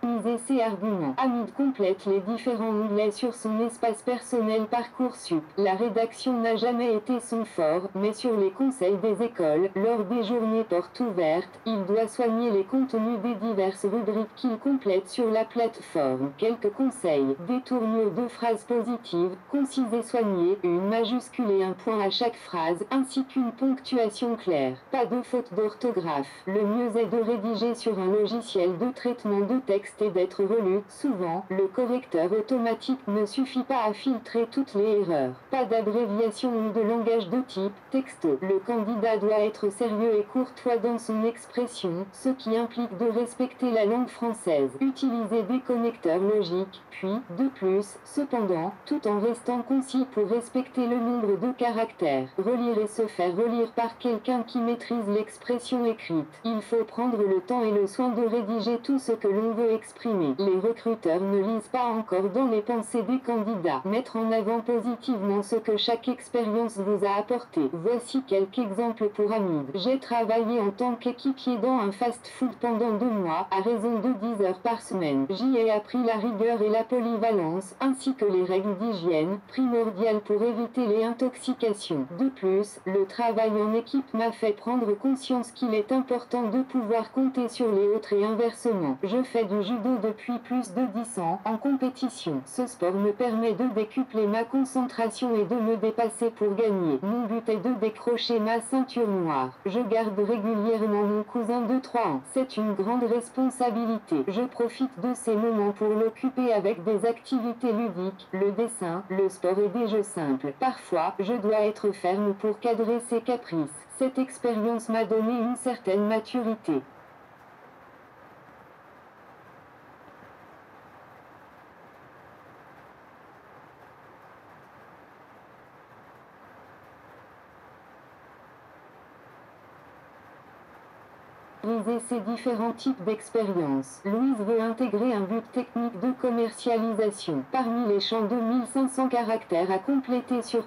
Organiser ses arguments. Hamid complète les différents onglets sur son espace personnel Parcoursup. La rédaction n'a jamais été son fort, mais sur les conseils des écoles, lors des journées portes ouvertes, il doit soigner les contenus des diverses rubriques qu'il complète sur la plateforme. Quelques conseils. Des tournures de phrases positives, concises et soignées, une majuscule et un point à chaque phrase, ainsi qu'une ponctuation claire. Pas de faute d'orthographe. Le mieux est de rédiger sur un logiciel de traitement de texte et d'être relu. Souvent, le correcteur automatique ne suffit pas à filtrer toutes les erreurs. Pas d'abréviation ou de langage de type texto. Le candidat doit être sérieux et courtois dans son expression, ce qui implique de respecter la langue française. Utiliser des connecteurs logiques, puis, de plus, cependant, tout en restant concis pour respecter le nombre de caractères. Relire et se faire relire par quelqu'un qui maîtrise l'expression écrite. Il faut prendre le temps et le soin de rédiger tout ce que l'on veut exprimer. Les recruteurs ne lisent pas encore dans les pensées des candidats. Mettre en avant positivement ce que chaque expérience vous a apporté. Voici quelques exemples pour Hamid. J'ai travaillé en tant qu'équipier dans un fast-food pendant 2 mois, à raison de 10 heures par semaine. J'y ai appris la rigueur et la polyvalence, ainsi que les règles d'hygiène, primordiales pour éviter les intoxications. De plus, le travail en équipe m'a fait prendre conscience qu'il est important de pouvoir compter sur les autres et inversement. Je fais du judo depuis plus de 10 ans, en compétition. Ce sport me permet de décupler ma concentration et de me dépasser pour gagner. Mon but est de décrocher ma ceinture noire. Je garde régulièrement mon cousin de 3 ans. C'est une grande responsabilité. Je profite de ces moments pour l'occuper avec des activités ludiques, le dessin, le sport et des jeux simples. Parfois, je dois être ferme pour cadrer ses caprices. Cette expérience m'a donné une certaine maturité. Utiliser ces différents types d'expériences. Louise veut intégrer un but technique de commercialisation. Parmi les champs de 1500 caractères à compléter sur